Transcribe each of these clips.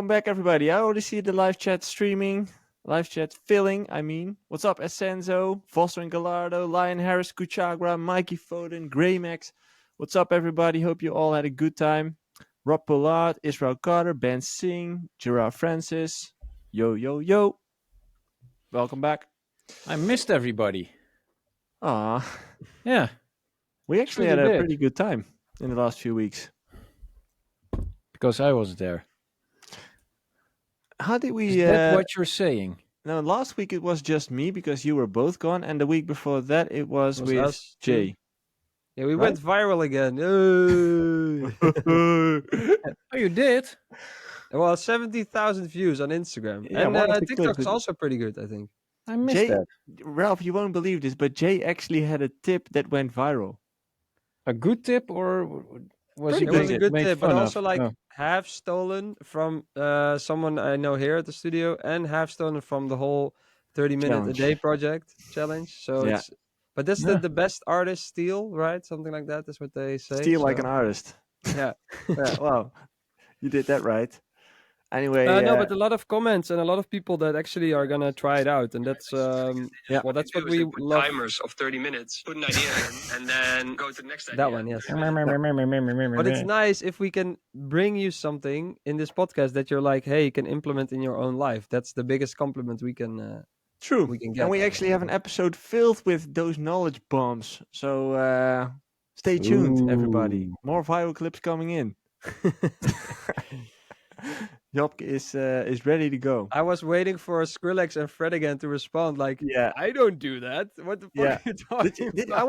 back, everybody. I already see the live chat streaming, live chat filling. What's up, Ascenzo, Foster and Gallardo, Lion Harris, Kuchagra, Mikey Foden, Greymax. What's up, everybody? Hope you all had a good time. Rob Pollard, Israel Carter, Ben Singh, Gerard Francis. Yo, yo, yo. Welcome back. I missed everybody. Ah, Yeah, we actually Truly had a did. pretty good time in the last few weeks. because I wasn't there. How did we? Is that what you're saying? No, last week it was just me because you were both gone, and the week before that it was with us Jay. Yeah, we Right? went viral again. Ooh. Oh, you did? Well, 70,000 views on Instagram. Yeah, and one of the TikTok's clips- also pretty good, I think. I missed Jay, that. Ralph, you won't believe this, but Jay actually had a tip that went viral. A good tip, or was Pretty it It good was a tip. good made tip, but fun also of? like Oh. half stolen from someone I know here at the studio and half stolen from the whole 30-minute a Challenge. day project challenge. So Yeah. but that's Yeah. the best artist steal, right? Something like that is what they say. Steal like so- an artist. Yeah. Yeah, well, you did that right. Anyway, No, but a lot of comments and a lot of people that actually are gonna try it out, and that's Yeah. well, that's what do is we they put love. timers of 30 minutes, put an idea in, and then go to the next idea. That one, yes. But it's nice if we can bring you something in this podcast that you're like, hey, you can implement in your own life. That's the biggest compliment we can. true. we can And get. we actually have an episode filled with those knowledge bombs. So stay tuned, everybody. Ooh. More viral clips coming in. Jopke is ready to go. I was waiting for Skrillex and Fred again to respond. Like, Yeah. I don't do that. What the fuck Yeah. are you talking I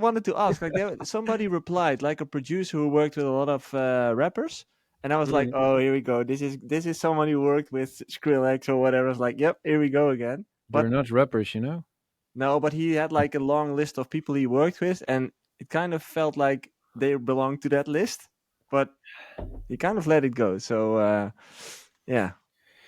wanted to ask, like, somebody replied, like a producer who worked with a lot of rappers, and I was like, oh, here we go. This is someone who worked with Skrillex or whatever. I was like, yep, here we go again. They're But not rappers, you know? no, but he had like a long list of people he worked with, and it kind of felt like they belonged to that list, but he kind of let it go. So yeah.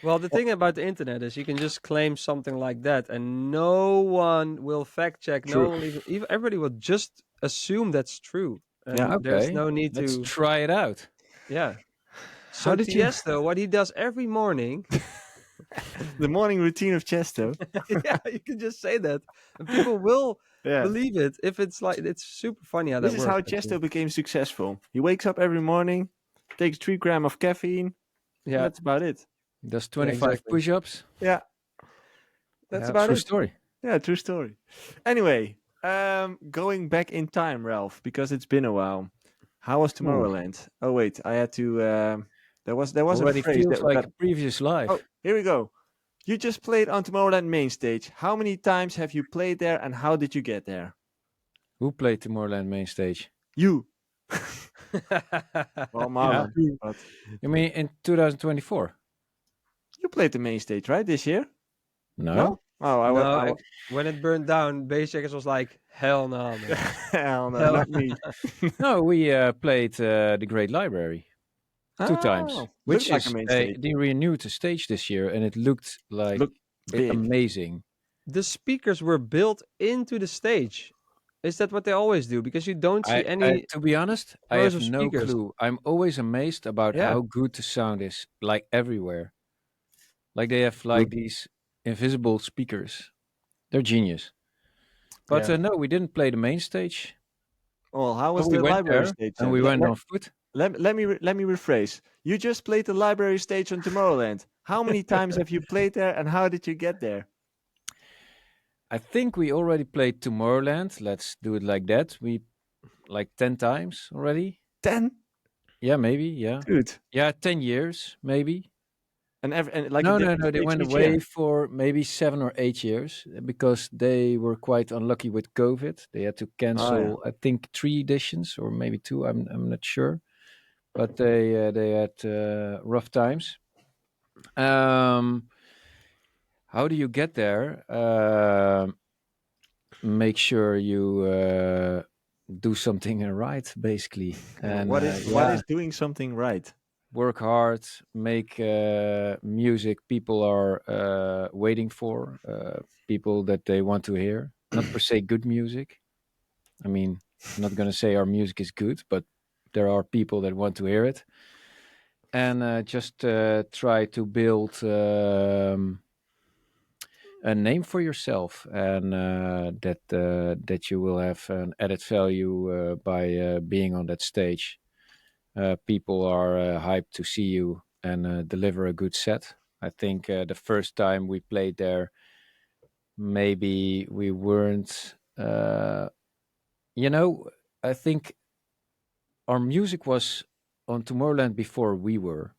Well, the thing about the internet is you can just claim something like that, and no one will fact check. True. No one even everybody will just assume that's true. And Yeah, there's Okay. no need Let's to. try it out. Yeah. So How did you- Tiesto, what he does every morning, The morning routine of Chesto. yeah, you can just say that, and people will Yeah. believe it if it's like it's super funny how This that is works. how actually. Chesto became successful. He wakes up every morning, takes 3 grams of caffeine. Yeah, That's about it. Does 25 exactly. push-ups. Yeah. That's Yeah. about True it. story. Yeah, true story. Anyway, going back in time, Ralph, because it's been a while. How was Tomorrowland? Oh wait, I had to. There was Already a phrase feels that, like that- a previous life. Oh, here we go. You just played on Tomorrowland main stage. How many times have you played there, and how did you get there? Who played Tomorrowland main stage? You. Well, Marlon. But You mean in 2024? you played the main stage, right, this year? No. Oh, No, when it burned down, Bassjackers was like, hell no, man. Hell no, Hell not me. No, we played the Great Library 2 times, Oh, which looked like is a main stage. they renewed the stage this year, and it looked like Looked big. amazing. The speakers were built into the stage. Is that what they always do? Because you don't see any. To be honest, I rows have of no speakers. clue. I'm always amazed about Yeah. how good the sound is, like everywhere. Like they have like these invisible speakers. They're genius. But Yeah. no, we didn't play the main stage. Well, how was But we the went library there, stage? and then? we Let- went let- on foot. Let me rephrase. You just played the library stage on Tomorrowland. How many times have you played there, and how did you get there? I think we already played Tomorrowland. Let's do it like that. We like 10 times already. 10, Yeah, maybe. Yeah. dude. Yeah, 10 years, maybe. And like No, a no, different no. They stage went each away year. for maybe 7 or 8 years because they were quite unlucky with COVID. They had to cancel, I think, 3 editions or maybe 2. I'm not sure, but they had rough times. How do you get there? Make sure you do something right, basically, and What is doing something right? work hard, make music people are waiting for, people that they want to hear. Not per se good music. I mean, I'm not going to say our music is good, but there are people that want to hear it. and just try to build a name for yourself, and that you will have an added value by being on that stage. People are hyped to see you and deliver a good set. I think the first time we played there, maybe we weren't. You know, I think our music was on Tomorrowland before we were.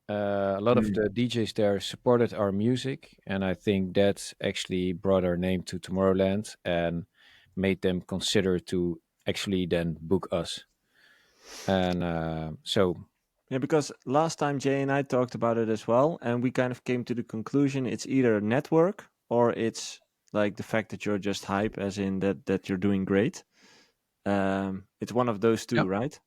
A lot of the DJs there supported our music, and I think that actually brought our name to Tomorrowland and made them consider to actually then book us. And so, Yeah, because last time Jay and I talked about it as well, and we kind of came to the conclusion it's either network or it's like the fact that you're just hype, as in that you're doing great. It's one of those two, yeah, right?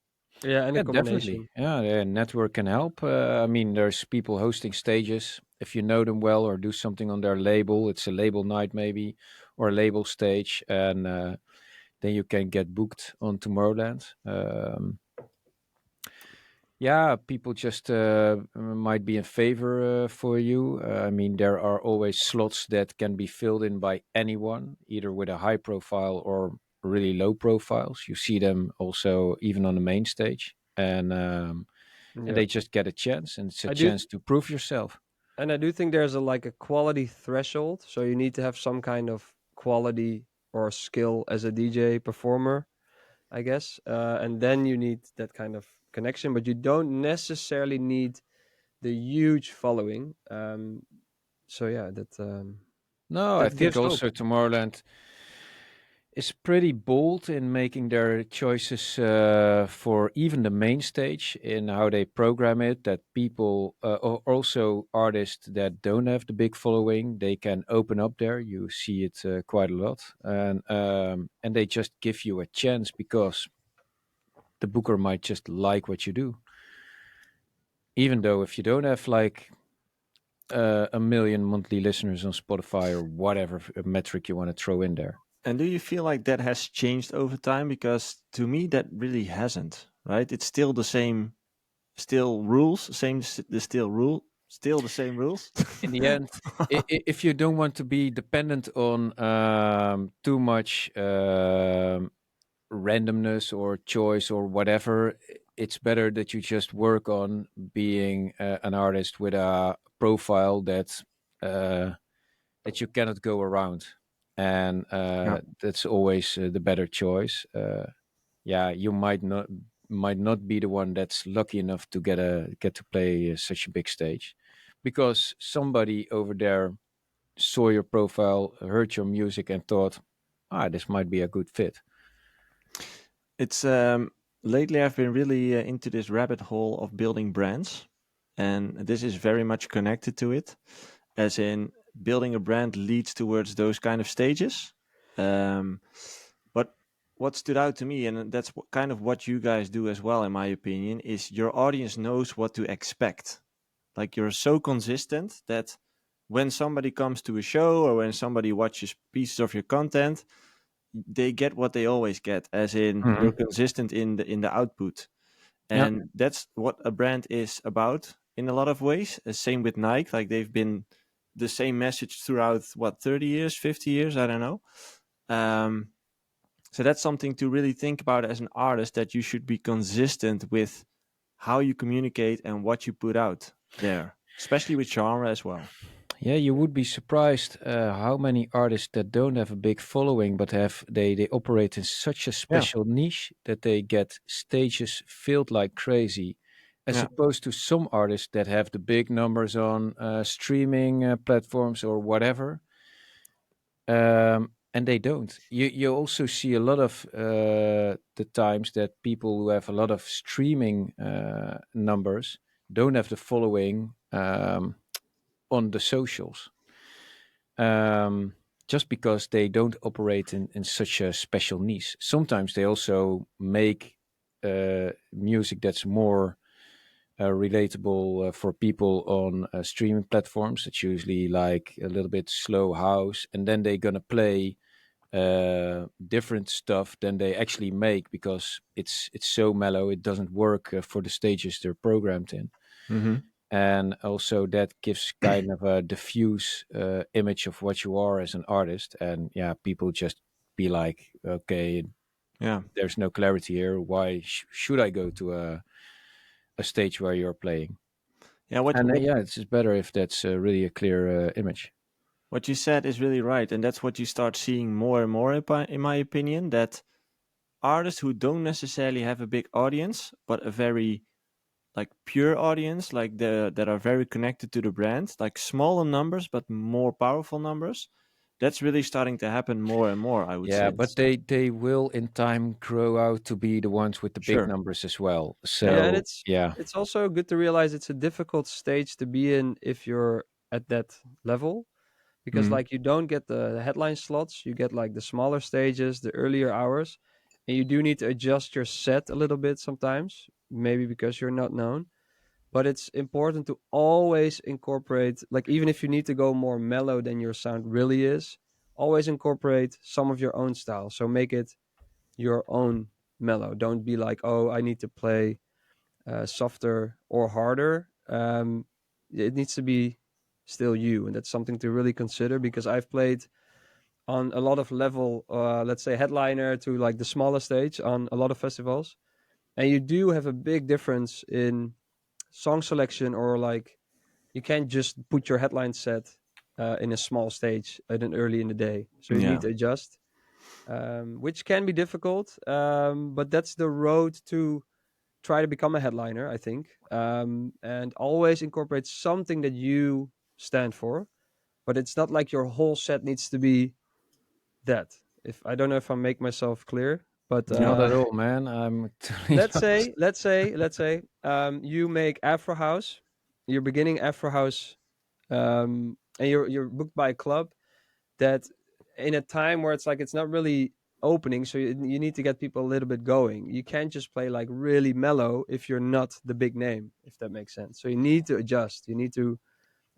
Yeah, and a yeah, definitely. combination. Yeah, the network can help. I mean, there's people hosting stages. If you know them well or do something on their label, it's a label night maybe, or a label stage, and then you can get booked on Tomorrowland. Yeah, people just might be in favor for you. I mean, there are always slots that can be filled in by anyone, either with a high profile or really low profiles. You see them also even on the main stage, and Yeah. they just get a chance, and it's a I do chance to prove yourself. And I do think there's a quality threshold. So you need to have some kind of quality or skill as a DJ performer, I guess. And then you need that kind of connection, but you don't necessarily need the huge following. So yeah, No, I that think gives hope. also Tomorrowland is pretty bold in making their choices for even the main stage in how they program it. That people, or also artists that don't have the big following, they can open up there. You see it quite a lot, and they just give you a chance because the booker might just like what you do, even though if you don't have like a million monthly listeners on Spotify or whatever metric you want to throw in there. And do you feel like that has changed over time? Because to me, that really hasn't, right? It's still the same, still rules, still the same rules. In the end, if you don't want to be dependent on too much randomness or choice or whatever, it's better that you just work on being an artist with a profile that you cannot go around, and Yeah. that's always the better choice. Yeah, you might not be the one that's lucky enough to get to play such a big stage, because somebody over there saw your profile, heard your music, and thought, this might be a good fit. It's lately I've been really into this rabbit hole of building brands, and this is very much connected to it, as in building a brand leads towards those kind of stages. But what stood out to me, and that's kind of what you guys do as well, in my opinion, is your audience knows what to expect. Like you're so consistent that when somebody comes to a show or when somebody watches pieces of your content, they get what they always get, as in Mhm. you're consistent in the output. Yeah. And that's what a brand is about in a lot of ways. Same with Nike, like they've been the same message throughout what, 30 years, 50 years, I don't know. So that's something to really think about as an artist, that you should be consistent with how you communicate and what you put out there, especially with genre as well. Yeah, you would be surprised how many artists that don't have a big following but they operate in such a special niche that they get stages filled like crazy, as Yeah. opposed to some artists that have the big numbers on streaming platforms or whatever, and they don't. You also see a lot of the times that people who have a lot of streaming numbers don't have the following on the socials, just because they don't operate in such a special niche. Sometimes they also make music that's more relatable for people on streaming platforms. It's usually like a little bit slow house, and then they're gonna play different stuff than they actually make because it's so mellow it doesn't work for the stages they're programmed in. Mm-hmm. And also that gives kind of a diffuse image of what you are as an artist. And yeah, people just be like, okay, Yeah. there's no clarity here. Why should I go to a stage where you're playing? Yeah. What And what, yeah, it's just better if that's really a clear image. what you said is really right, and that's what you start seeing more and more, in my opinion. That artists who don't necessarily have a big audience, but a very like pure audience, like that are very connected to the brand, like smaller numbers but more powerful numbers. That's really starting to happen more and more, I would Yeah, say. but they will in time grow out to be the ones with the big Sure. numbers as well. Yeah. Yeah, and So yeah, it's also good to realize it's a difficult stage to be in if you're at that level, because Mhm. like you don't get the headline slots, you get like the smaller stages, the earlier hours, and you do need to adjust your set a little bit sometimes, maybe because you're not known. But it's important to always incorporate, like even if you need to go more mellow than your sound really is, always incorporate some of your own style. So make it your own mellow. Don't be like, oh, I need to play softer or harder. It needs to be still you, and that's something to really consider, because I've played on a lot of level, let's say headliner to like the smaller stage on a lot of festivals, and you do have a big difference in song selection, or like you can't just put your headline set in a small stage at an early in the day, so you Yeah. need to adjust, which can be difficult, but that's the road to try to become a headliner, I think, and always incorporate something that you stand for. But it's not like your whole set needs to be that. If I don't know if I make myself clear, but not Yeah. at all, man. I'm totally let's lost. say, you make Afro House, you're beginning Afro House, and you're booked by a club that in a time where it's like it's not really opening, so you need to get people a little bit going. You can't just play like really mellow if you're not the big name, if that makes sense. So you need to adjust. You need to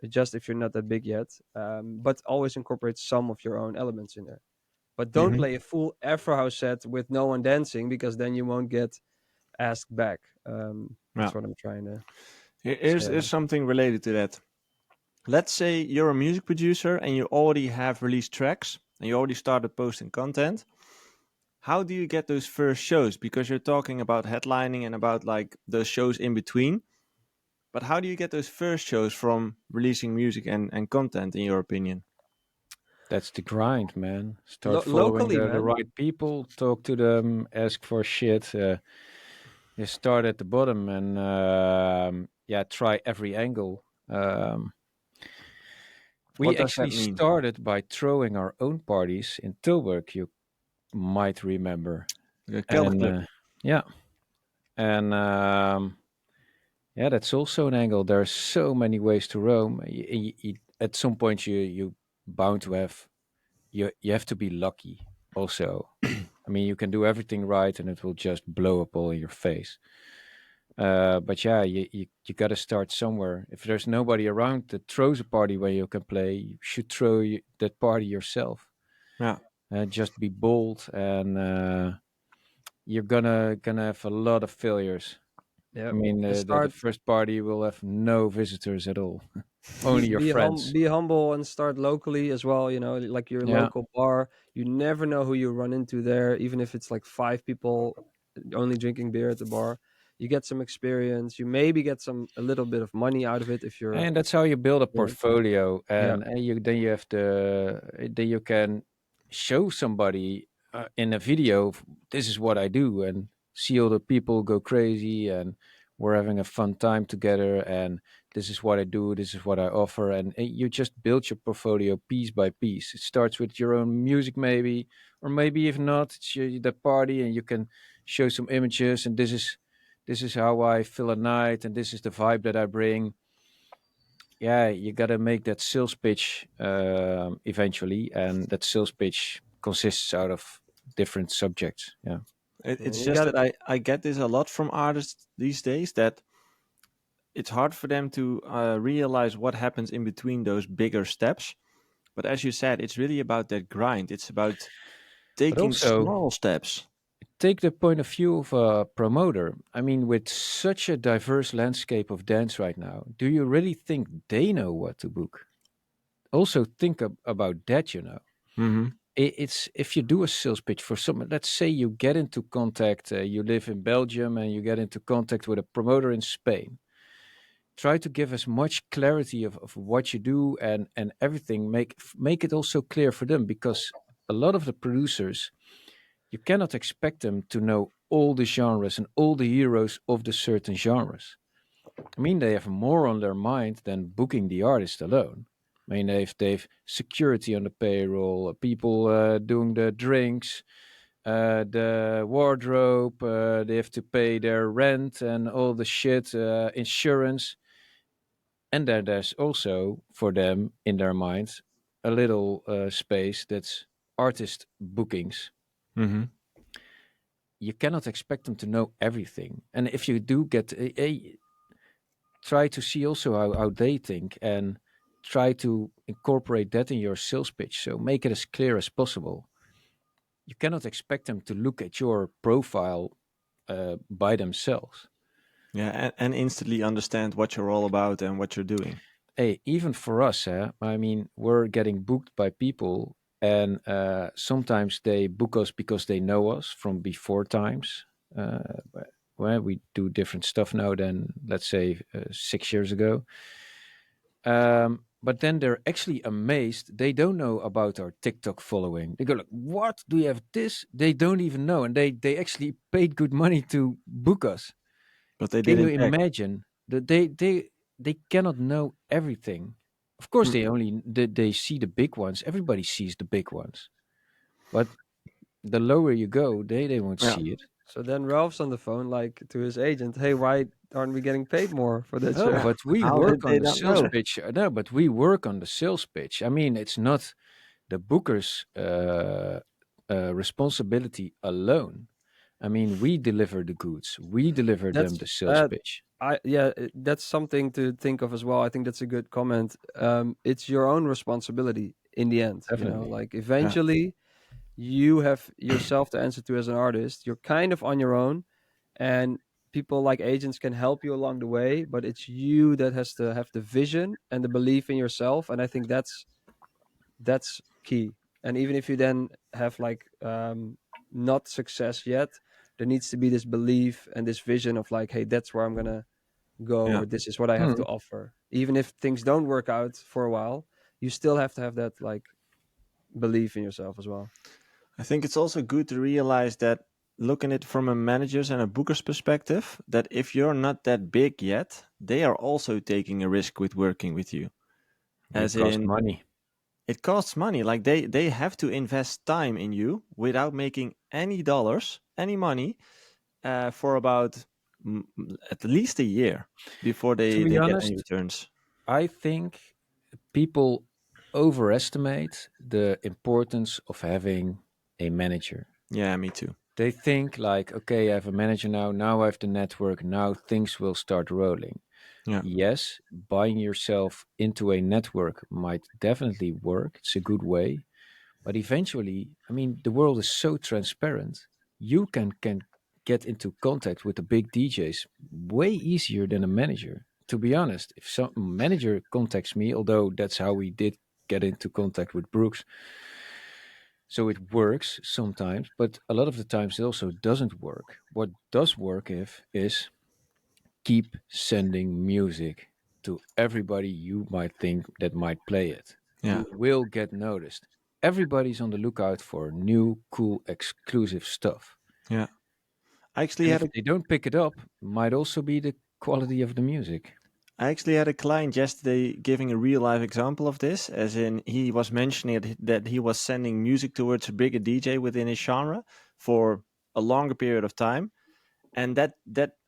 adjust if you're not that big yet, but always incorporate some of your own elements in there. But don't Mhm. play a full Afro House set with no one dancing, because then you won't get asked back. Yeah. That's what I'm trying to Here's say, I here's guess. something related to that. Let's say you're a music producer and you already have released tracks and you already started posting content. How do you get those first shows? Because you're talking about headlining and about like those shows in between. But how do you get those first shows from releasing music and content, in your opinion? That's the grind, man. Start following Locally, the man. right people, talk to them, ask for shit. You start at the bottom and yeah, try every angle. What We does that actually mean? started by throwing our own parties in Tilburg. You might remember, The Kelder and Club. yeah, and yeah, that's also an angle. There are so many ways to roam. At some point, you bound to have you have to be lucky. Also, I mean, you can do everything right, and it will just blow up all in your face. But yeah, you got to start somewhere. If there's nobody around that throws a party where you can play, you should throw that party yourself. Yeah. Just be bold, and you're gonna have a lot of failures. I Yep. mean, And the start first party will have no visitors at all, only your friends. be humble and start locally as well, like your Yeah, local bar. You never know who you run into there, even if it's like five people only drinking beer at the bar. You get some experience, you maybe get some a little bit of money out of it if you're and that's how you build a good. portfolio, Yeah. and you then you have then you can show somebody in a video, this is what I do, and see all the people go crazy, and we're having a fun time together, and this is what I do, this is what I offer, and you just build your portfolio piece by piece. It starts with your own music, maybe, or maybe if not, it's the party, and you can show some images, and this is how I feel a night, and this is the vibe that I bring. Yeah, you got to make that sales pitch eventually, and that sales pitch consists out of different subjects. Yeah, It's And you just got that I get this a lot from artists these days, that it's hard for them to realize what happens in between those bigger steps. But as you said, it's really about that grind. It's about but taking also small steps. it take the point of view of a promoter. I mean, with such a diverse landscape of dance right now, do you really think they know what to book? Also, think about that. Mm-hmm. It's if you do a sales pitch for someone. Let's say you get into contact. You live in Belgium, and you get into contact with a promoter in Spain. Try to give as much clarity of what you do and everything. Make it also clear for them, because a lot of the producers, you cannot expect them to know all the genres and all the heroes of the certain genres. I mean, they have more on their mind than booking the artist alone. I mean, they've security on the payroll, people doing the drinks, the wardrobe. They have to pay their rent and all the shit, insurance. And then there's also for them in their minds a little space that's artist bookings. Mm-hmm. You cannot expect them to know everything. And if you do get try to see also how they think, and try to incorporate that in your sales pitch. So make it as clear as possible. You cannot expect them to look at your profile by themselves. Yeah, and instantly understand what you're all about and what you're doing. Hey, even for us, I mean, we're getting booked by people, and sometimes they book us because they know us from before times. Well, we do different stuff now than, let's say, 6 years ago. But then they're actually amazed. They don't know about our TikTok following. They go like, "What? Do you have this?" They don't even know, and they actually paid good money to book us. But they Can you didn't check. imagine that they cannot know everything? Of course, they see the big ones. Everybody sees the big ones, but the lower you go, they won't Yeah. see it. So then Ralph's on the phone, like to his agent, "Hey, why aren't we getting paid more for that Oh, show?" but we How work did on they the not sales know? pitch. No, but we work on the sales pitch. I mean, it's not the booker's responsibility alone. I mean, we deliver the goods. We deliver them That's the sales pitch. that's something to think of as well. I think that's a good comment. It's your own responsibility in the end. Definitely. Like eventually, you have yourself to answer to as an artist. You're kind of on your own, and people like agents can help you along the way. But it's you that has to have the vision and the belief in yourself. And I think that's key. And even if you then have like not success yet, there needs to be this belief and this vision of like, hey, that's where I'm gonna go, Yeah. or this is what I have to offer. Even if things don't work out for a while, you still have to have that like belief in yourself as well. I think it's also good to realize that, looking at it from a manager's and a booker's perspective, that if you're not that big yet, they are also taking a risk with working with you. It costs money. It costs money. Like they have to invest time in you without making any dollars, any money, for about at least a year before To they be get honest, any returns. I think people overestimate the importance of having a manager. Yeah, me too. They think like, okay, I have a manager now. Now I have the network. Now things will start rolling. Yeah. Yes, buying yourself into a network might definitely work. It's a good way. But eventually, I mean, the world is so transparent. You can get into contact with the big DJs way easier than a manager. To be honest, if some manager contacts me, although that's how we did get into contact with Brooks, so it works sometimes, but a lot of the times it also doesn't work. What does work is keep sending music to everybody you might think that might play it. Yeah. You will get noticed. Everybody's on the lookout for new, cool, exclusive stuff. Yeah. I actually And had if they don't pick it up, might also be the quality of the music. I actually had a client yesterday giving a real life example of this, as in he was mentioning that he was sending music towards a bigger DJ within his genre for a longer period of time. And that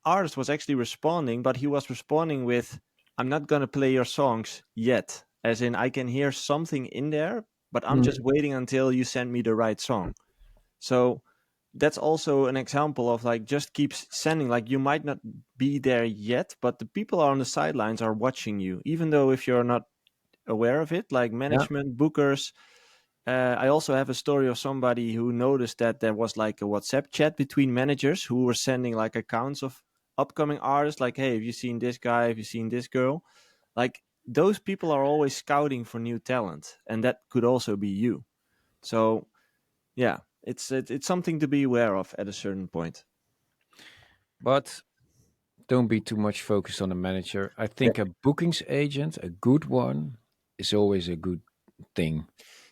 artist was actually responding, but he was responding with, "I'm not going to play your songs yet." As in, I can hear something in there, but I'm just waiting until you send me the right song. So that's also an example of like, just keep sending. Like, you might not be there yet, but the people on the sidelines are watching you, even though if you're not aware of it, like management, bookers, I also have a story of somebody who noticed that there was like a WhatsApp chat between managers who were sending like accounts of upcoming artists, like, hey, have you seen this guy? Have you seen this girl? Like, those people are always scouting for new talent, and that could also be you. So, yeah, it's something to be aware of at a certain point. But don't be too much focused on the manager. I think a bookings agent, a good one, is always a good thing.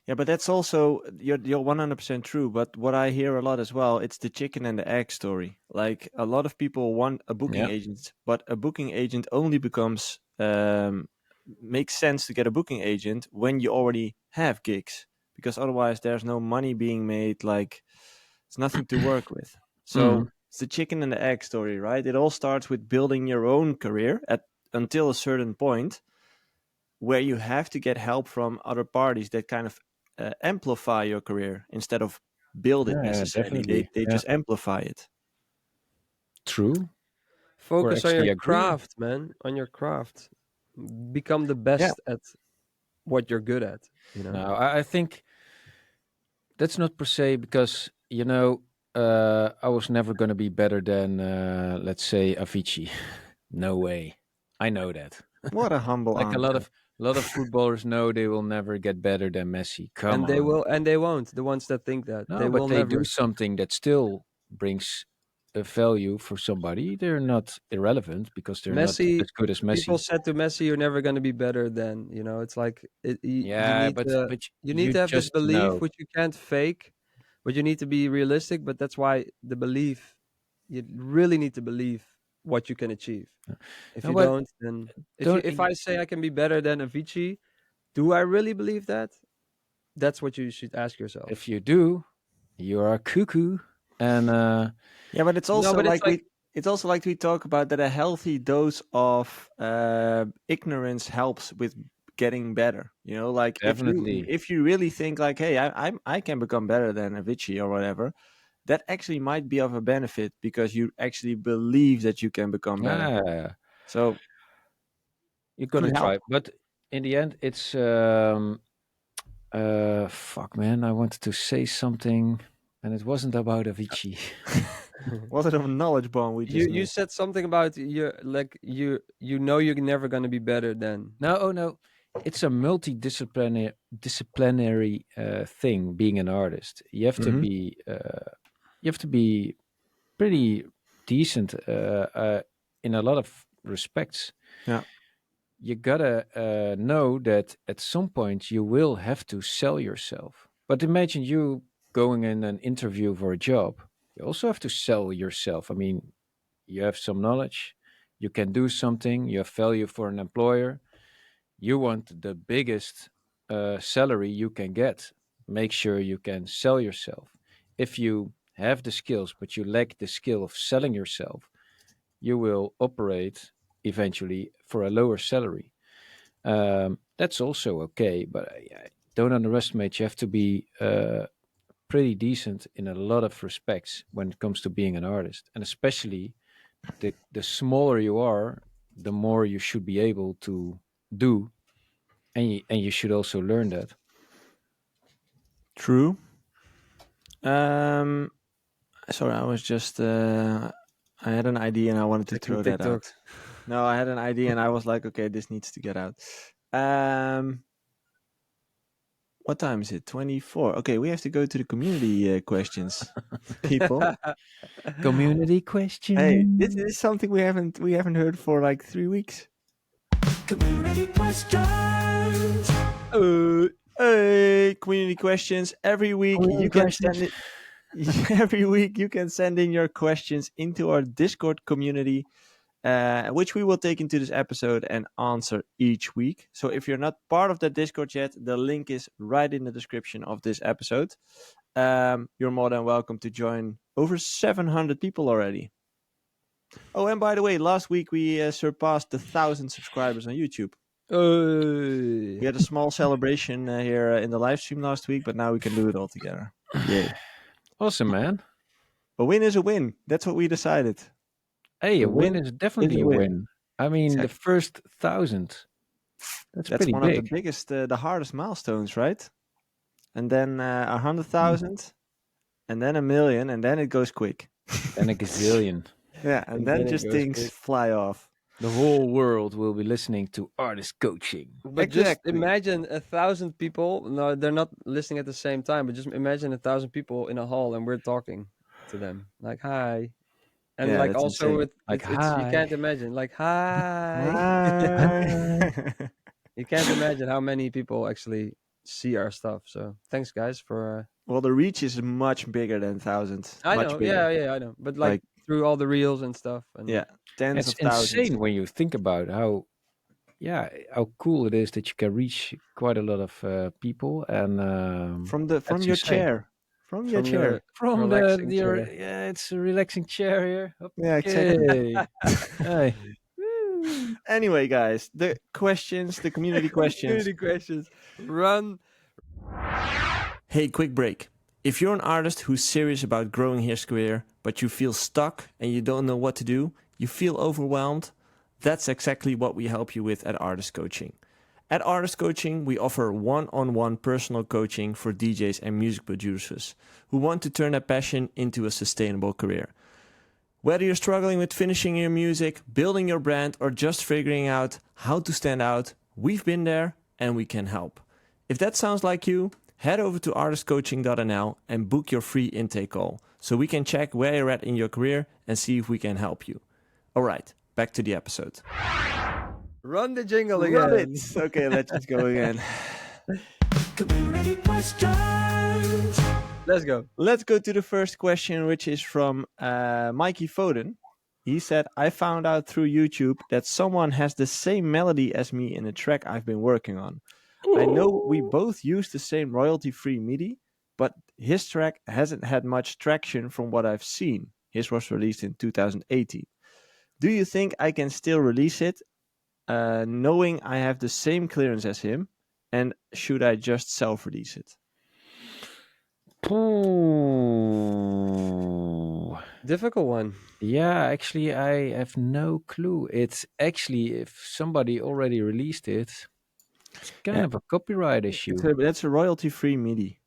Yeah, but that's also you're 100% true. But what I hear a lot as well, it's the chicken and the egg story. Like, a lot of people want a booking Yeah. agent, but a booking agent only becomes makes sense to get a booking agent when you already have gigs, because otherwise there's no money being made. Like, it's nothing to work with. So it's the chicken and the egg story, right? It all starts with building your own career until a certain point, where you have to get help from other parties that kind of amplify your career instead of build it Yeah, necessarily. definitely. They Yeah. just amplify it. True. Focus on actually your agree. craft, man. On your craft. Become the best at what you're good at. You know. No, I think that's not per se because I was never going to be better than let's say Avicii. No way. I know that. What a humble Like a answer. lot of footballers know they will never get better than Messi. Come And on. they will, and they won't. The ones that think that No, they but will they never. do something that still brings a value for somebody. They're not irrelevant because they're Messi, not as good as Messi. People said to Messi, "You're never going to be better than." You know, it's like you Yeah, need but to. but You need to have this just belief, know. which you can't fake, but you need to be realistic. But that's why the belief, you really need to believe what you can achieve. If No, you but don't, then don't if I say I can be better than Avicii, do I really believe that? That's what you should ask yourself. if you do, you are cuckoo. And Yeah, but it's No, also but it's like it's also like we talk about that a healthy dose of ignorance helps with getting better. You know, like Definitely. if you really think like, hey, I can become better than Avicii or whatever, that actually might be of a benefit because you actually believe that you can become better. Yeah, So you're gonna could help. try, but in the end, it's fuck, man. I wanted to say something, and it wasn't about Avicii. Was it a knowledge bomb we just you made? said something about you know you're never going to be better than. No, oh no, it's a disciplinary thing. Being an artist, you have to Mhm. be pretty decent in a lot of respects. Yeah. You gotta know that at some point you will have to sell yourself. But imagine you going in an interview for a job. You also have to sell yourself. I mean, you have some knowledge, you can do something, you have value for an employer. You want the biggest salary you can get. Make sure you can sell yourself. If you have the skills, but you lack the skill of selling yourself, you will operate eventually for a lower salary. That's also okay, but don't underestimate. You have to be pretty decent in a lot of respects when it comes to being an artist, and especially the smaller you are, the more you should be able to do, and you should also learn that. True. Sorry, I was just I had an idea and I wanted to Checking throw that out. TikToks. No, I had an idea and I was like, okay, this needs to get out. What time is it? 24. Okay, we have to go to the community questions, people. Community question. Hey, this is something we haven't heard for like 3 weeks. Community questions. Hey, community questions. Every week Community you can questions. send it. Every week you can send in your questions into our Discord community, which we will take into this episode and answer each week. So if you're not part of that Discord yet, the link is right in the description of this episode. You're more than welcome to join. Over 700 people already. Oh, and by the way, last week we surpassed the 1,000 subscribers on YouTube. We had a small celebration here in the live stream last week, but now we can do it all together. Yay. Awesome, man. A win is a win. That's what we decided. Hey, A a win win is definitely is a a win. win. I mean, the Exactly. first 1,000. That's That's pretty one big. of the biggest, the hardest milestones, right? and then 100,000, and then 1,000,000, and then it goes quick. And a gazillion. Yeah, and And then then it just goes things quick. fly off. The whole world will be listening to artist coaching. But just Exactly. imagine 1,000 people. No, they're not listening at the same time. But just imagine 1,000 people in a hall, and we're talking to them like, "Hi," and Yeah, like that's also insane. with Like, it's you "Hi." can't imagine like, "Hi." Hi. You can't imagine how many people actually see our stuff. So thanks, guys, for. Well, the reach is much bigger than thousands. I Much know, bigger. yeah, I know. But like through all the reels and stuff, and Yeah, tens It's of thousands. insane when you think about how cool it is that you can reach quite a lot of people and From as you your say, chair. From your from chair. your from relaxing your chair. yeah, it's a relaxing chair here. Yeah, exactly. Okay. Hey. Anyway, guys, the questions, the community questions. Community questions. Run. Hey, quick break. If you're an artist who's serious about growing his career, but you feel stuck and you don't know what to do, you feel overwhelmed, that's exactly what we help you with at Artist Coaching. At Artist Coaching, we offer one-on-one personal coaching for DJs and music producers who want to turn their passion into a sustainable career. Whether you're struggling with finishing your music, building your brand, or just figuring out how to stand out, we've been there and we can help. If that sounds like you, head over to artistcoaching.nl and book your free intake call so we can check where you're at in your career and see if we can help you. All right, back to the episode. Run the jingle again. Run it. Okay, let's just go again. Community questions. Let's go. Let's go to the first question, which is from Mikey Foden. He said, I found out through YouTube that someone has the same melody as me in a track I've been working on. I know we both use the same royalty-free MIDI, but his track hasn't had much traction from what I've seen. His was released in 2018. Do you think I can still release it, knowing I have the same clearance as him? And should I just self-release it? Ooh. Difficult one. Yeah, actually, I have no clue. It's actually, if somebody already released it, it's kind of a copyright issue. That's a royalty-free MIDI.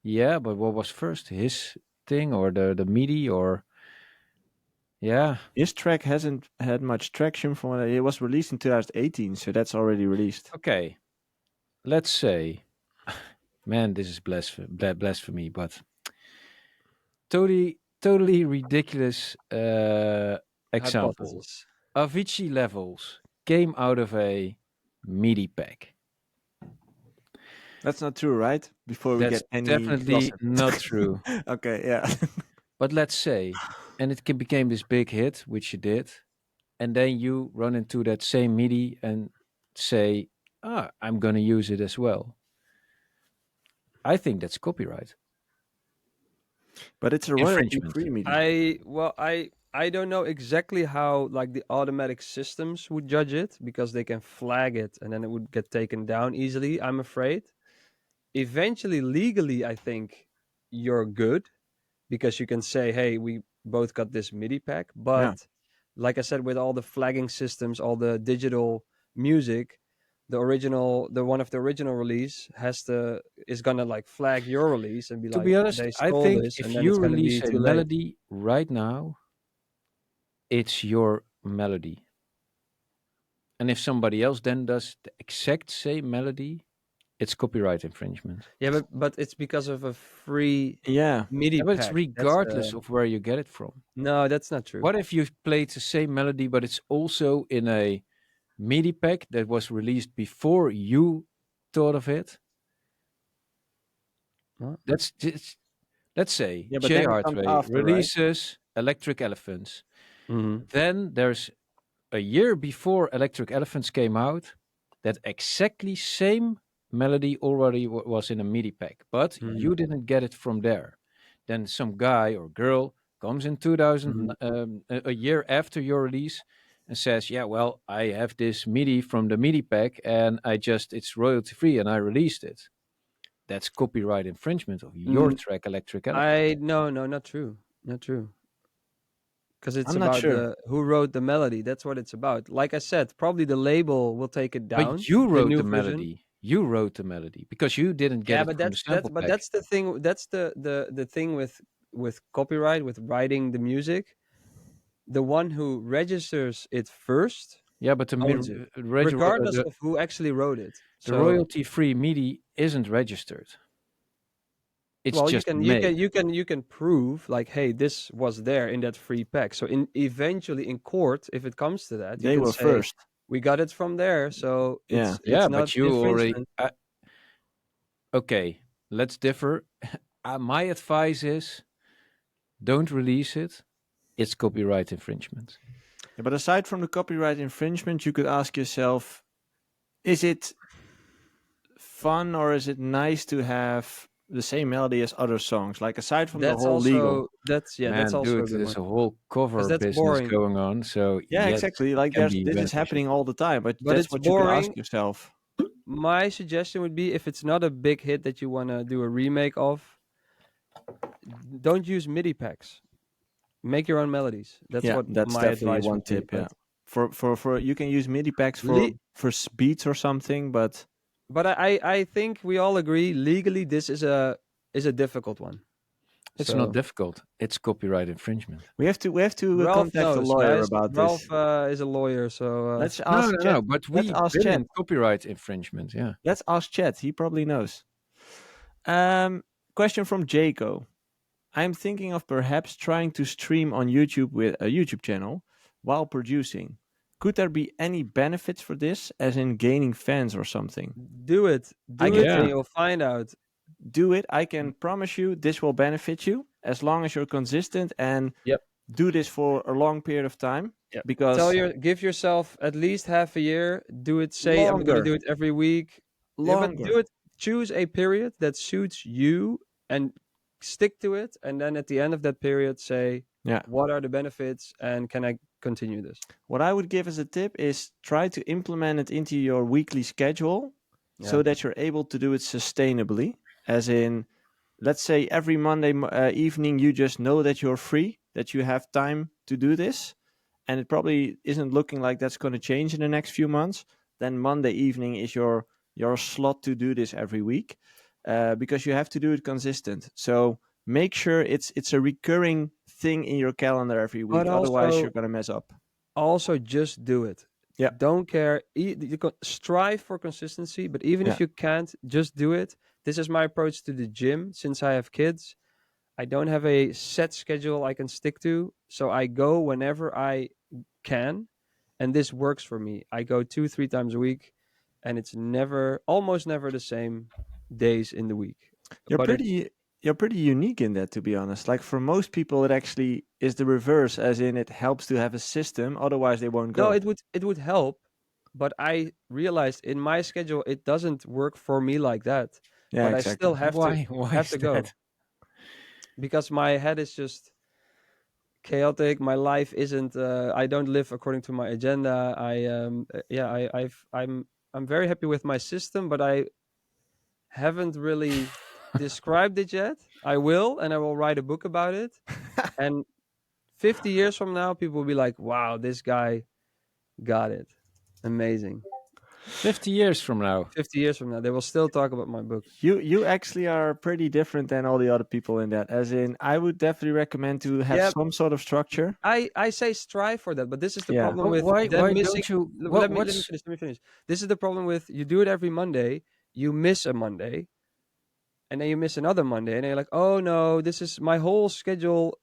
Yeah, but what was first, his thing or the MIDI or? Yeah. His track hasn't had much traction from it. It was released in 2018, so that's already released. Okay. Let's say, man, this is blasphemy, but totally ridiculous example. Hypothesis. Avicii Levels came out of a MIDI pack. That's not true, right? Before we That's get any definitely gossip. not true. Okay, yeah. But let's say, and it became this big hit, which you did, and then you run into that same MIDI and say, I'm going to use it as well. I think that's copyright. But it's a royalty-free MIDI. I don't know exactly how like the automatic systems would judge it because they can flag it and then it would get taken down easily, I'm afraid. Eventually, legally, I think you're good because you can say, hey, we both got this MIDI pack. But like I said, with all the flagging systems, all the digital music, the one of the original release is gonna like flag your release and be To like, be honest, they I stole think this, if and then you it's gonna release be a too late. melody right now, it's your melody. And if somebody else then does the exact same melody, it's copyright infringement. Yeah, but it's because of a free Yeah. MIDI But pack. it's regardless of where you get it from. No, that's not true. What if you played the same melody, but it's also in a MIDI pack that was released before you thought of it? What? That's just, let's say Yeah, but then it comes Hardway after, right? releases Electric Elephants. Mhm. Then there's a year before Electric Elephants came out, that exactly same melody already was in a MIDI pack, but you didn't get it from there. Then some guy or girl comes in 2000, a year after your release, and says, yeah, well, I have this MIDI from the MIDI pack and it's royalty free and I released it. That's copyright infringement of your track, Electric Elephant. No, not true. Not true. Because it's I'm not about sure. who wrote the melody. That's what it's about. Like I said, probably the label will take it down. But you the wrote new the version. melody. you wrote the melody because you didn't get it but from the sample pack. that's the thing. That's the thing with copyright, with writing the music. The one who registers it first Yeah, but the owns it, regardless of who actually wrote it. the So, royalty-free MIDI isn't registered. It's well, just you made. can prove like, hey, this was there in that free pack. So eventually in court, if it comes to that, you They can were say, first. we got it from there. So Yeah. it's Yeah, not but you already. infringement. Okay, let's differ. My advice is, don't release it. It's copyright infringement. Yeah, but aside from the copyright infringement, you could ask yourself, is it fun or is it nice to have the same melody as other songs? Like aside from the That's whole legal. also that's Man, that's also dude, a good there's one. a whole cover that's business boring. going on. So Yeah, yes, exactly. it Like can this be is beneficial. happening all the time, but But that's it's what you could ask boring. yourself. My suggestion would be, if it's not a big hit that you want to do a remake of, don't use MIDI packs. Make your own melodies. That's Yeah, what that's my definitely advice one would be. tip. Yeah, But for you can use MIDI packs for Le- beats or something, but I think we all agree legally this is a difficult one. It's So, not difficult. It's copyright infringement. we have to Ralph contact a knows, lawyer guys. about Ralph this. is a lawyer, so Let's No, ask no, Chat. no. But Let's we've ask been Chat. in copyright infringement. Yeah. Let's ask Chat. He probably knows. Question from Jaco. I'm thinking of perhaps trying to stream on YouTube with a YouTube channel while producing. Could there be any benefits for this, as in gaining fans or something? do it. I Do get it, and Yeah. you'll find out. Do it. I can promise you this will benefit you as long as you're consistent and Yep. do this for a long period of time. Yep. Because Give yourself at least half a year. Do it. Say I'm going to Longer. do it every week. Yeah, but longer. do it. Choose a period that suits you and stick to it. And then at the end of that period, say, Yeah. what are the benefits and can I continue this? What I would give as a tip is try to implement it into your weekly schedule so Yeah. that you're able to do it sustainably. As in, let's say every Monday evening, you just know that you're free, that you have time to do this. And it probably isn't looking like that's going to change in the next few months. Then Monday evening is your slot to do this every week, because you have to do it consistent. So make sure it's a recurring thing in your calendar every week. But Otherwise, also- you're going to mess up. Also, just do it. Yeah. Don't care. You can strive for consistency, but even if you can't, just do it. This is my approach to the gym. Since I have kids, I don't have a set schedule I can stick to. So I go whenever I can. And this works for me. I go 2-3 times a week, and it's almost never the same days in the week. You're pretty unique in that, to be honest. Like for most people, it actually is the reverse, as in it helps to have a system. Otherwise, they won't go. No, it would help, but I realized in my schedule it doesn't work for me like that. Yeah, but exactly. I still have Why? to Why have is to go that? because my head is just chaotic. My life isn't. I don't live according to my agenda. I'm very happy with my system, but I haven't really described it yet. I will, and I will write a book about it. And 50 years from now, people will be like, "Wow, this guy got it. Amazing." 50 years from now. 50 years from now, they will still talk about my book. You actually are pretty different than all the other people in that. As in, I would definitely recommend to have Yeah. some sort of structure. I say strive for that, but this is the Yeah. problem But with why them missing. don't you? Let me finish. Let me finish. This is the problem with you do it every Monday, you miss a Monday, and then you miss another Monday, and then you're like, oh no, this is my whole schedule.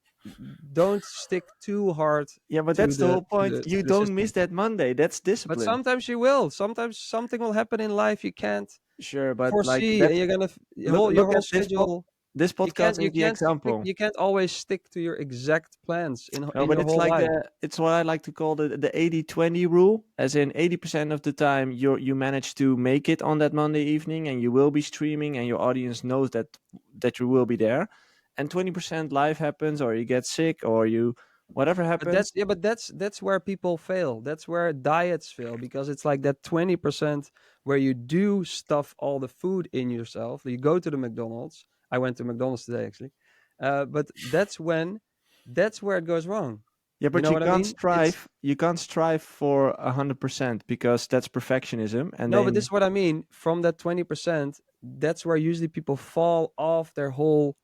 Don't stick too hard. Yeah, but to that's the whole point. to You the don't system. miss that Monday. That's discipline. But sometimes you will. Sometimes something will happen in life you can't Sure, but foresee, like and that, you're gonna your look whole at this schedule. this podcast is the example. You can't always stick to your exact plans in No, in but your it's whole like life. it's what I like to call the 80-20 rule, as in 80% of the time you manage to make it on that Monday evening and you will be streaming and your audience knows that you will be there, and 20% life happens or you get sick or you whatever happens. But that's where people fail. That's where diets fail, because it's like that 20% where you do stuff all the food in yourself. You go to the McDonald's. I went to McDonald's today actually, but that's where it goes wrong. Yeah, but know you what I can't mean? strive. You can't strive for 100% because that's perfectionism. And No, but then this is what I mean. From that 20%, that's where usually people fall off their whole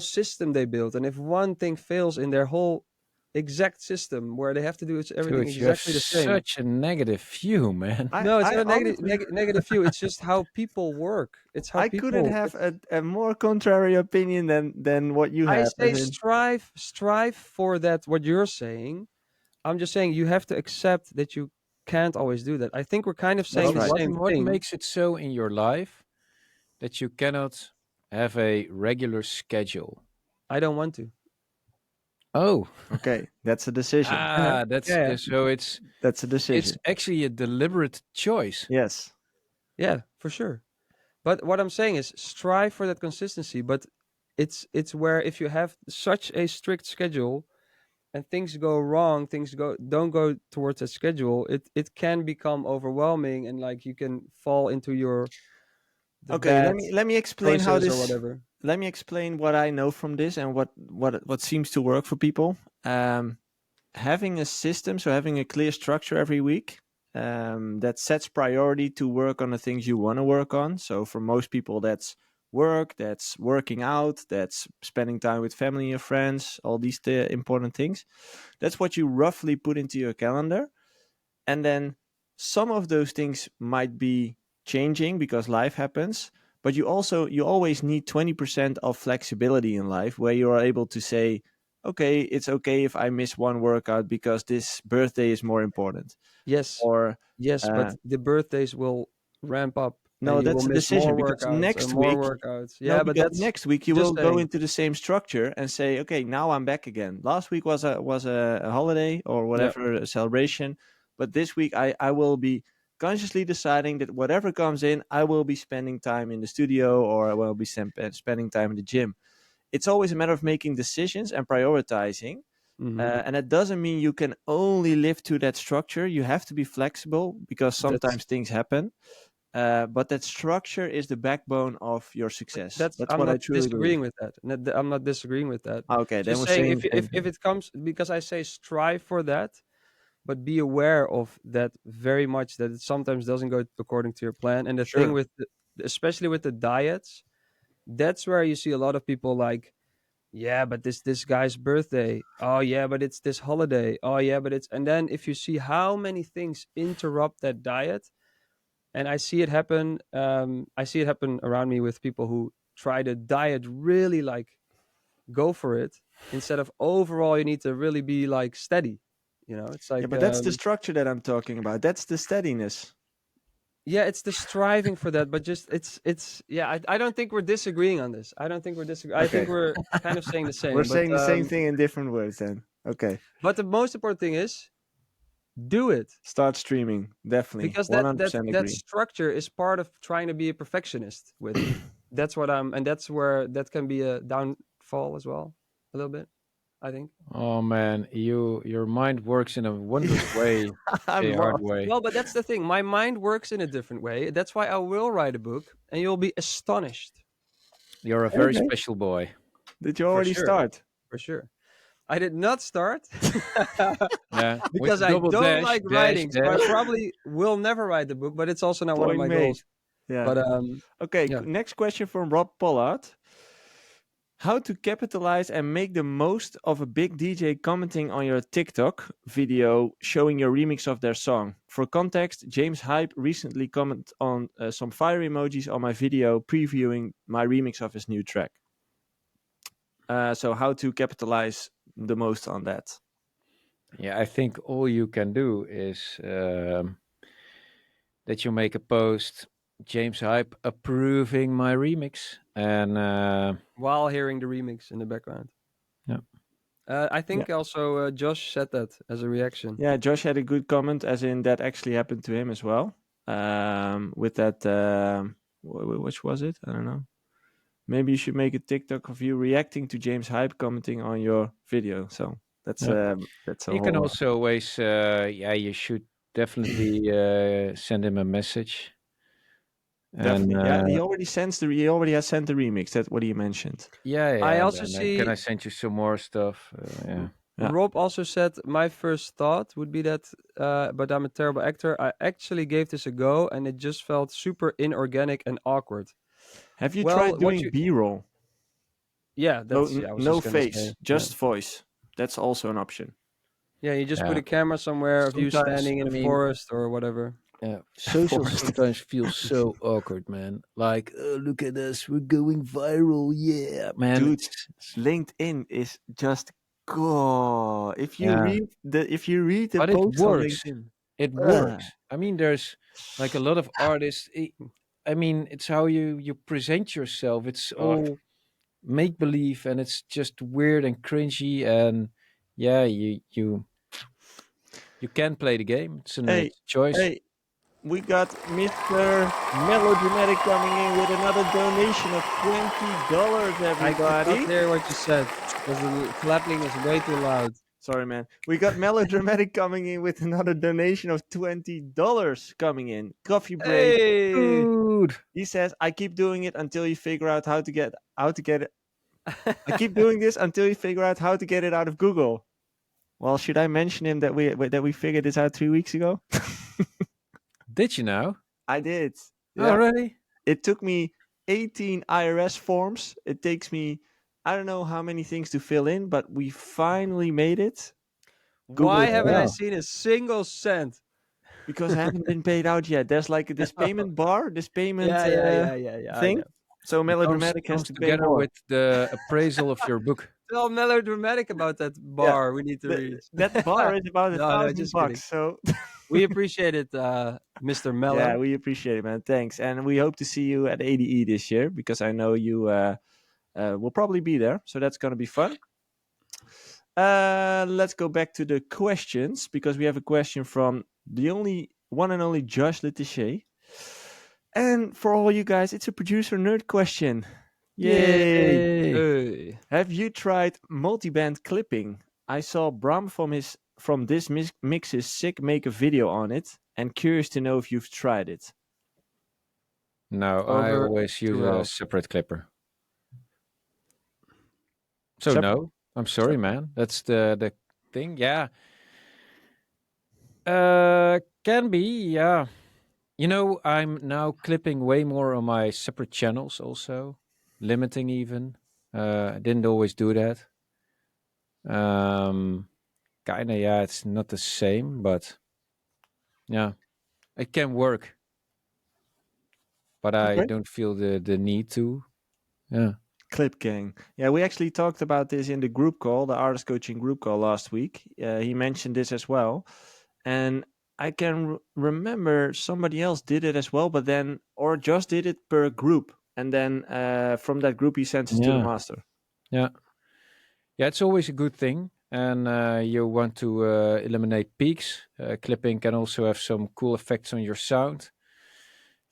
system they built. And if one thing fails in their whole exact system where they have to do everything Dude, you have exactly the same. such a negative view, man. No, it's I not honestly, negative view. It's just how people work. It's how I couldn't people. have a more contrary opinion than what you I have. say As in, strive for that. What you're saying, I'm just saying you have to accept that you can't always do that. I think we're kind of saying That's the right. same What thing. makes it so in your life that you cannot have a regular schedule? I don't want to. Oh, Okay, that's a decision. that's Yeah. so That's a it's decision. actually a deliberate choice. Yes. Yeah, for sure. But what I'm saying is strive for that consistency. But it's where if you have such a strict schedule and things go wrong, things don't go towards that schedule, it can become overwhelming and like you can fall into the Okay, bad let me explain how process or this. whatever. Let me explain what I know from this and what seems to work for people. Having a system, so having a clear structure every week, that sets priority to work on the things you want to work on. So for most people, that's work, that's working out, that's spending time with family or friends, all these important things. That's what you roughly put into your calendar. And then some of those things might be changing because life happens, but you always need 20% of flexibility in life where you are able to say, okay, it's okay if I miss one workout because this birthday is more important. Yes. Or Yes, but the birthdays will ramp up no, and you will that's a miss decision more because workouts and next more week, workouts. no, Yeah, but because that's next week you just will go saying. into the same structure and say, okay, now I'm back again. Last week was a holiday or whatever, a celebration, but this week I will be consciously deciding that whatever comes in, I will be spending time in the studio or I will be spending time in the gym. It's always a matter of making decisions and prioritizing. Mhm. And that doesn't mean you can only live to that structure. You have to be flexible because That's sometimes things happen. But that structure is the backbone of your success. That's I'm what I not truly believe. disagreeing with that. I'm not disagreeing with that. Okay, then Just we're saying saying the same if thing. it comes because I say strive for that, but be aware of that very much that it sometimes doesn't go according to your plan. And the thing Sure. with especially with the diets, that's where you see a lot of people like, yeah, but this guy's birthday. Oh yeah, but it's this holiday. Oh yeah, but it's and then if you see how many things interrupt that diet, and I see it happen. I see it happen around me with people who try to diet really like go for it instead of overall you need to really be like steady. You know, it's Yeah, like but that's the structure that I'm talking about. That's the steadiness. yeah, it's the striving for that, but just it's yeah. I don't think we're disagreeing on this. I don't think we're disagreeing. I think Okay. we're kind of saying the same. We're but saying the same thing in different words then. Okay. but the most important thing is do it. Start streaming. Definitely. Because that 100% that agree. structure is part of trying to be a perfectionist with it. That's what I'm and that's where that can be a downfall as well a little bit, I think. Oh man, your mind works in a wondrous way, I'm a hard lost. way. Well, but that's the thing, my mind works in a different way. That's why I will write a book and you'll be astonished. You're a very Okay. special boy. Did you For already sure. start? For sure. I did not start Yeah, with because the I double don't dash, like dash, writing, so I dash. probably will never write the book, but it's also not one of Point my made. goals. Yeah. But Okay, yeah. next question from Rob Pollard. How to capitalize and make the most of a big DJ commenting on your TikTok video showing your remix of their song. For context, James Hype recently commented on some fire emojis on my video previewing my remix of his new track. So how to capitalize the most on that? Yeah, I think all you can do is that you make a post, James Hype approving my remix, and While hearing the remix in the background. Yeah. I think also Josh said that as a reaction. Yeah, Josh had a good comment, as in that actually happened to him as well. With that, which was it? I don't know. Maybe you should make a TikTok of you reacting to James Hype commenting on your video. So that's a you can whole. also always, you should definitely send him a message. Definitely, And, yeah. He already has sent the remix. That's what he mentioned. yeah, I and also then see can I send you some more stuff? Yeah. Yeah. Rob also said my first thought would be that, but I'm a terrible actor. I actually gave this a go, and it just felt super inorganic and awkward. Have you Well, tried what doing you- B-roll? Yeah, No, that's. I was no just gonna face, say. just voice. That's also an option. Yeah, you just put Yeah. a camera somewhere of you Sometimes, standing in I a mean, forest or whatever. Yeah, social Forced. sometimes feels so awkward, man. Like, oh, look at us, we're going viral, yeah, man. Dude, it's- LinkedIn is just God. If you Yeah. read the But it posts on works. LinkedIn, It Ugh. works. I mean, there's like a lot of artists. I mean, it's how you present yourself. It's Oh. all make believe, and it's just weird and cringy. And yeah, you can play the game. It's a Hey, choice. hey, we got Mr. Melodramatic coming in with another donation of $20, I could everybody. not hear what you said because the clapping is way too loud. Sorry, man. We got Melodramatic coming in with another donation of $20 coming in. Coffee break. Hey, Dude, He says, "I keep doing it until you figure out how to get it. I keep doing this until you figure out how to get it out of Google." Well, should I mention him that we figured this out 3 weeks ago? did you now? I did. Already? It took me 18 IRS forms. It takes me, I don't know how many things to fill in, but we finally made it why haven't I Wow. seen a single cent? because I haven't been paid out yet. There's like this payment bar, this payment Yeah. I thing. know. So Melodramatic has comes to pay together more. with the appraisal of your book. Tell melodramatic about that bar we need to reach. That bar is about No, $1,000 just kidding. bucks. So We appreciate it, Mr. Mello. yeah, we appreciate it, man. Thanks, and we hope to see you at ADE this year because I know you will probably be there. So that's gonna be fun. Let's go back to the questions because we have a question from the one and only Josh Letiche. And for all you guys, it's a producer nerd question. Yay! Hey. Have you tried multiband clipping? I saw Bram from this mix's sick make a video on it, and curious to know if you've tried it. No, I Over always to use a Rob. separate clipper. So Sep- no, I'm sorry, man. That's the thing. Yeah. Can be, yeah. You know, I'm now clipping way more on my separate channels also, limiting even. I didn't always do that. Kinda, yeah, it's not the same, but yeah, it can work. But I Okay. don't feel the need to. Yeah. Clip Gang. Yeah, we actually talked about this in the group call, the artist coaching group call last week. He mentioned this as well. And I can remember somebody else did it as well, but then, or just did it per group. And then from that group, he sends it to the Yeah. master. Yeah, it's always a good thing, and you want to eliminate peaks. Clipping can also have some cool effects on your sound.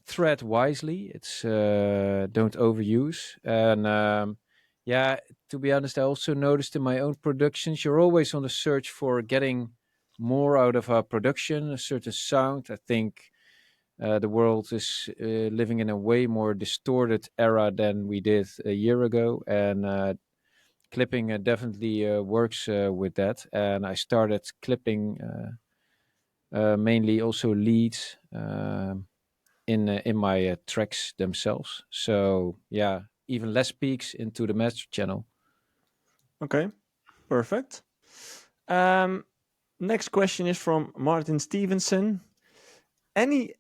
Thread wisely. It's don't overuse. And yeah, to be honest, I also noticed in my own productions, you're always on the search for getting more out of a production, a certain sound. I think the world is living in a way more distorted era than we did a year ago, and clipping definitely works with that. And I started clipping mainly also leads in my tracks themselves. So yeah, even less peaks into the master channel. Okay, perfect. Next question is from Martin Stevenson. Any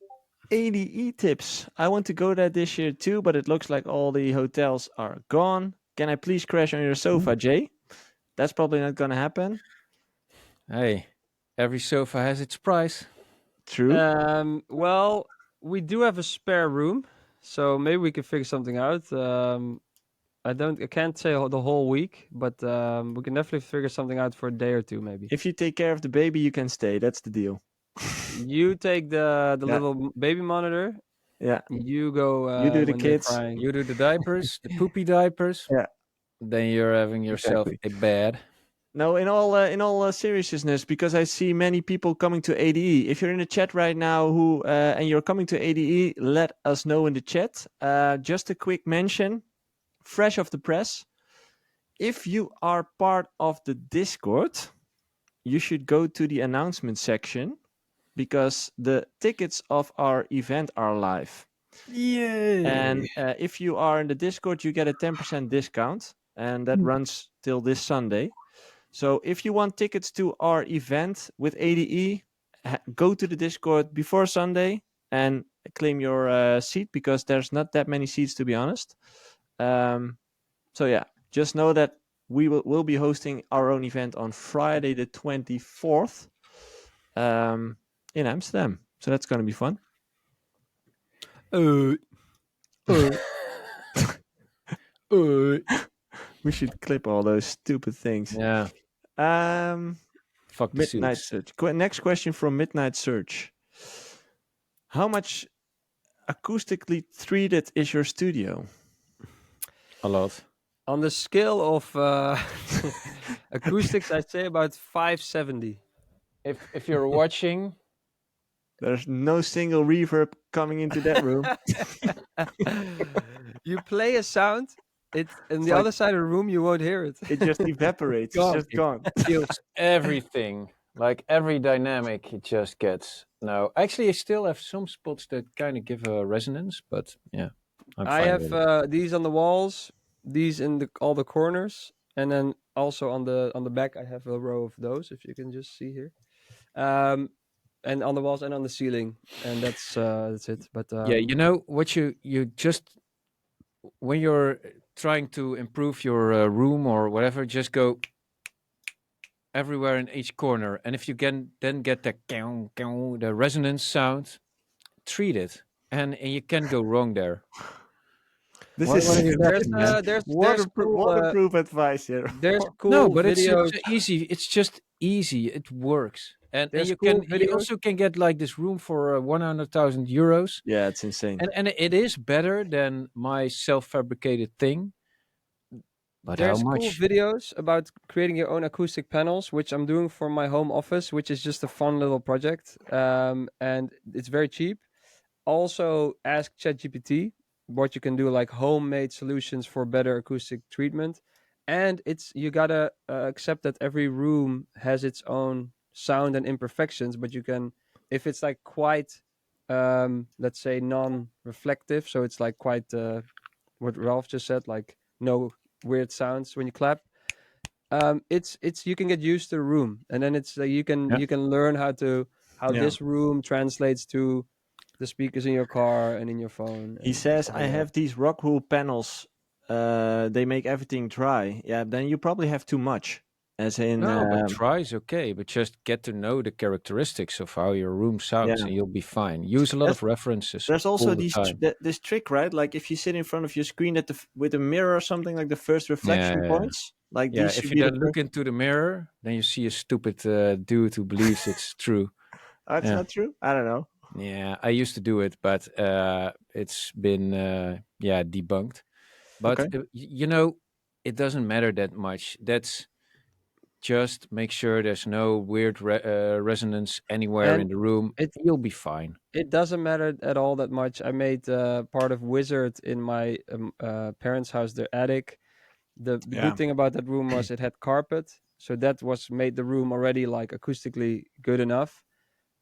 ADE tips? I want to go there this year too, but it looks like all the hotels are gone. Can I please crash on your sofa, Jay? That's probably not going to happen. Hey, every sofa has its price. True. Well, we do have a spare room, so maybe we can figure something out. I can't say the whole week, but we can definitely figure something out for a day or two, maybe. If you take care of the baby, you can stay. That's the deal. You take the Yeah. little baby monitor. Yeah. You go. You do the when they're kids. crying. You do the diapers, the poopy diapers. Yeah. Then you're having yourself Exactly. a bed. No, in all seriousness, because I see many people coming to ADE. If you're in the chat right now, and you're coming to ADE, let us know in the chat. Just a quick mention, fresh off the press. if you are part of the Discord, you should go to the announcement section because the tickets of our event are live. Yay! And if you are in the Discord, you get a 10% discount, and that runs till this Sunday. So if you want tickets to our event with ADE, go to the Discord before Sunday and claim your seat, because there's not that many seats, to be honest. So yeah, just know that we'll be hosting our own event on Friday the 24th in Amsterdam. So that's going to be fun. We should clip all those stupid things. Yeah. Fuck the Midnight suits. Search. Next question from Midnight Search. How much acoustically treated is your studio? A lot. On the scale of acoustics, I'd say about 570. If you're watching, There's no single reverb coming into that room. You play a sound, it's in the like- other side of the room, you won't hear it. It just evaporates. Gone. It's just gone. feels everything. Like every dynamic, it just gets. No, actually, I still have some spots that kind of give a resonance, but yeah, I'm I fine have with it. these on the walls, these in all the corners, and then also on the back I have a row of those, if you can just see here, and on the walls and on the ceiling, and that's it. But Yeah, you know what you just when you're trying to improve your room or whatever, just go everywhere in each corner, and if you can then get the resonance sound, treat it, and you can't go wrong there. This What is are you there's laughing at? there's waterproof, cool, waterproof advice here. there's cool No, but videos. it's easy. It's just easy. It works, and There's you cool can you videos. also can get like this room for 100,000 euros, Yeah, it's insane. and it is better than my self-fabricated thing. But There's how cool much? videos about creating your own acoustic panels, which I'm doing for my home office, which is just a fun little project, and it's very cheap. Also, ask ChatGPT what you can do, like homemade solutions for better acoustic treatment. And you gotta accept that every room has its own sound and imperfections, but you can, if it's like quite, let's say, non-reflective, so it's like quite what Ralph just said, like no weird sounds when you clap. It's you can get used to the room, and then it's you can learn how Yeah. this room translates to the speakers in your car and in your phone. He and says, stuff I like that. have these rock wool panels. They make everything dry. Yeah, then you probably have too much. As in, No, but try is okay. But just get to know the characteristics of how your room sounds, Yeah. and you'll be fine. Use a lot of references. there's also all the time. this trick, right? Like if you sit in front of your screen with a mirror or something, like the first reflection Yeah. points, like Yeah, these if should you be then look into the mirror, then you see a stupid dude who believes it's true. Oh, it's yeah. not true. I don't know. Yeah, I used to do it, but it's been debunked. But Okay. you know, it doesn't matter that much. That's just make sure there's no weird resonance anywhere in And the room. You'll be fine. It doesn't matter at all that much. I made part of Wizard in my parents' house, their attic. The Yeah. good thing about that room was it had carpet, so that made the room already like acoustically good enough.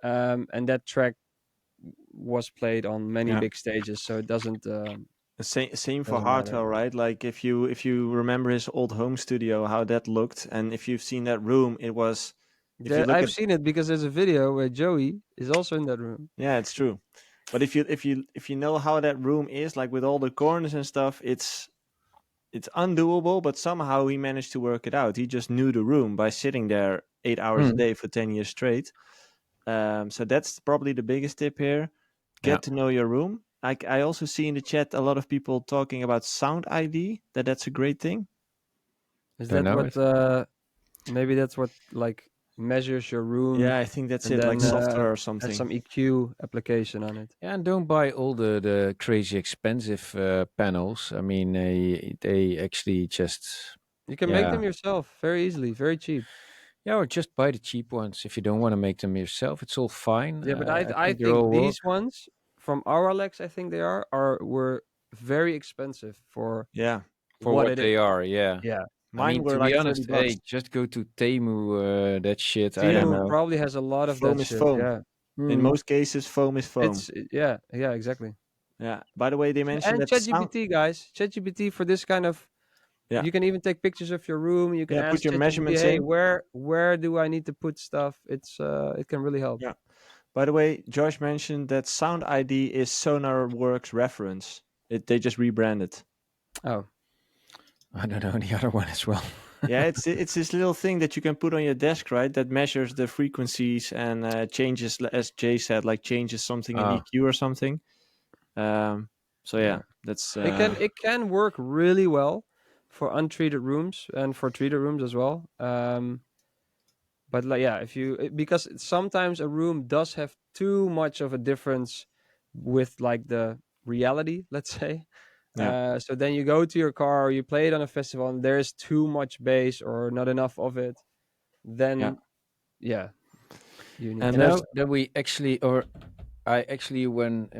And that track was played on many Yeah. big stages, so it doesn't. Same for Doesn't matter. Hardway, right? Like if you remember his old home studio, how that looked, and if you've seen that room, it was. If you look I've at, seen it because there's a video where Joey is also in that room. yeah, it's true. But if you know how that room is, like with all the corners and stuff, it's undoable. But somehow he managed to work it out. He just knew the room by sitting there 8 hours a day for 10 years straight. So that's probably the biggest tip here. Get to know your room. I also see in the chat a lot of people talking about Sound ID. That's a great thing. Is Don't that know what? Maybe that's what like measures your room. Yeah, I think that's and it. Like then, software or has something. some EQ application on it. Yeah, and don't buy all the crazy expensive panels. I mean, they actually just You can make them yourself very easily, very cheap. yeah, or just buy the cheap ones if you don't want to make them yourself. It's all fine. Yeah, but they I think all work. these ones from Auralex, I think they were very expensive for Yeah. For what they are. Yeah. Yeah. Mine were to like be honest, 30 bucks. hey, just go to Temu. That shit, I don't Temu know. probably has a lot of Foam that is shit. foam. Yeah, In Mm. most cases, foam is foam. it's yeah, exactly. Yeah. By the way, they mentioned And that sound. ChatGPT, guys, ChatGPT for this kind of. Yeah. You can even take pictures of your room. You can Yeah, put ask your ChatGPT, measurements hey, in. where do I need to put stuff? It can really help. Yeah. By the way, Josh mentioned that Sound ID is SonarWorks reference. They just rebranded. Oh, I don't know the other one as well. Yeah, it's this little thing that you can put on your desk, right? That measures the frequencies and changes, as Jay said, like changes something in Ah. EQ or something. So yeah, that's it can work really well for untreated rooms and for treated rooms as well. But like yeah, because sometimes a room does have too much of a difference with like the reality, let's say. Yeah. So then you go to your car or you play it on a festival and there's too much bass or not enough of it. Then yeah, you need And You to. know that I actually, when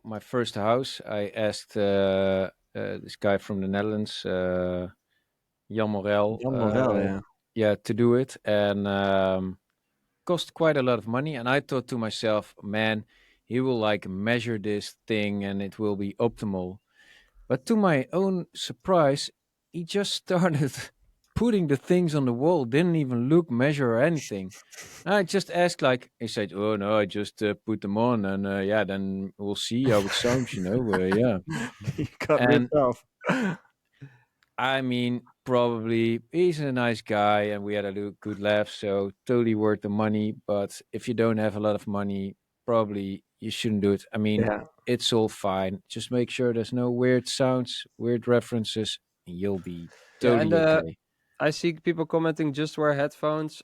my first house, I asked this guy from the Netherlands, Jan Morel, Jan Morel, yeah. to do it, and cost quite a lot of money. And I thought to myself, man, he will like measure this thing and it will be optimal. But to my own surprise, he just started putting the things on the wall, didn't even look, measure, or anything. I just asked, like, he said, "Oh no, I just put them on, and yeah, then we'll see how it sounds, yeah." You got And ripped off. I mean, probably he's a nice guy, and we had a good laugh, so totally worth the money. But if you don't have a lot of money, probably you shouldn't do it. I mean, Yeah. it's all fine. Just make sure there's no weird sounds, weird references, and you'll be Yeah, and totally okay. I see people commenting just wear headphones.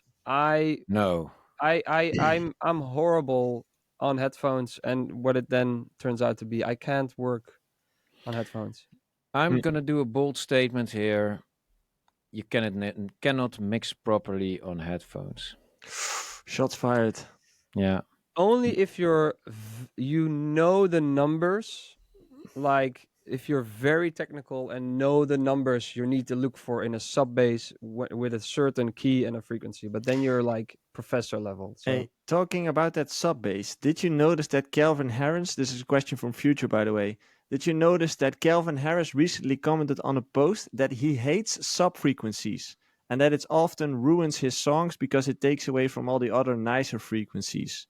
No. I'm horrible on headphones, and what it then turns out to be, I can't work on headphones. I'm Mm. gonna do a bold statement here. You cannot mix properly on headphones. Shots fired. Yeah. Only if you know the numbers, like if you're very technical and know the numbers you need to look for in a sub bass with a certain key and a frequency, but then you're like professor level. So Hey, talking about that sub bass, did you notice that Calvin Harris, this is a question from Future, by the way, did you notice that Calvin Harris recently commented on a post that he hates sub frequencies and that it often ruins his songs because it takes away from all the other nicer frequencies?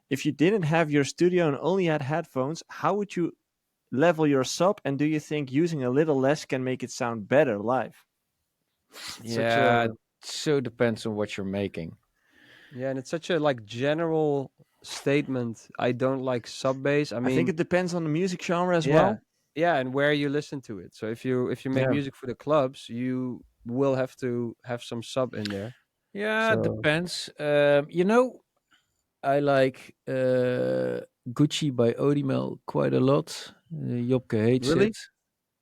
If you didn't have your studio and only had headphones, how would you level your sub, and do you think using a little less can make it sound better live? Yeah. So depends on what you're making. yeah, and it's such a like general statement. I don't like sub bass. I I mean, think it depends on the music genre as yeah, well. yeah, and where you listen to it. So if you make Yeah. music for the clubs, you will have to have some sub in there. Yeah, it So depends. I like Gucci by Odimel quite a lot. Jopke hates Really? it.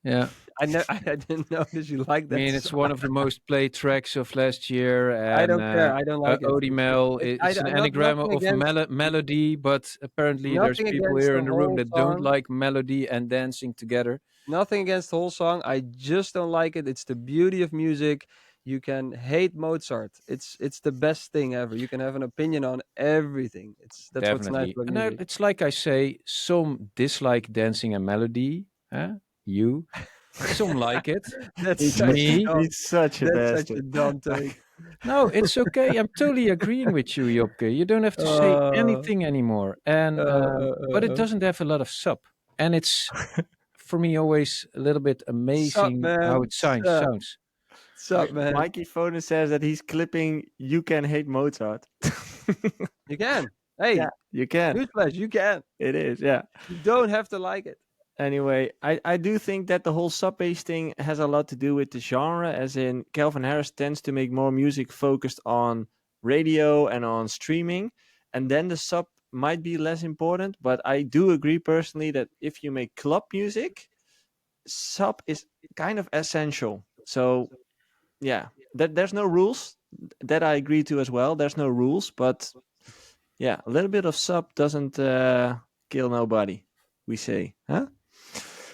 Yeah. I didn't notice you like I that. mean, it's song. one of the most played tracks of last year. And, I don't care. I don't like it. Odimel, it's an anagram nothing of against melody, but apparently there's nothing people against here the in the room whole that don't song. like melody and dancing together. Nothing against the whole song. I just don't like it. It's the beauty of music. You can hate Mozart. It's the best thing ever. You can have an opinion on everything. That's what's nice Definitely. about And music. it's like I say, some dislike dancing and melody. Huh? You. Some like it. That's He's such Me? a dumb, He's such a that's such a bastard. dumb take. No, it's okay. I'm totally agreeing with you, Jopke. You don't have to say anything anymore. And but it doesn't have a lot of sub. And it's for me always a little bit Sup, amazing how man? it sounds. Sup? Sup, man? Mikey Foden says that he's clipping "You Can Hate Mozart." You can. Hey, Yeah, you can. newsflash, you can. It is, yeah. You don't have to like it. Anyway, I do think that the whole sub bass thing has a lot to do with the genre, as in Calvin Harris tends to make more music focused on radio and on streaming, and then the sub might be less important. But I do agree personally that if you make club music, sub is kind of essential. So yeah, there's no rules. That I agree to as well. There's no rules, but yeah, a little bit of sub doesn't kill nobody. We say, huh?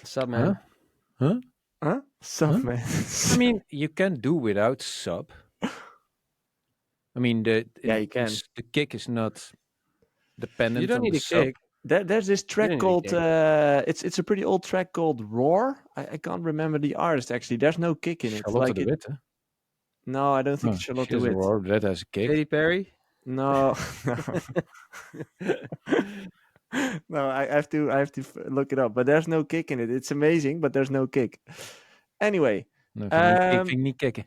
Sup, Huh? man? Huh? Huh? Sub, Huh? man. I mean, you can do without sub. I mean, Yeah, you can. the kick is not dependent You don't on need the a sub. kick. There's this You track don't need a called kick. it's a pretty old track called Roar. I can't remember the artist actually. There's no kick in it. Charlotte Like de it. Witte. No, I don't think Oh, it's Charlotte she has a Witt. roar that has a kick. Katy Perry. No, no. I have to look it up. But there's no kick in it. It's amazing, but there's no kick. Anyway, Nou, vind ik niet kicken.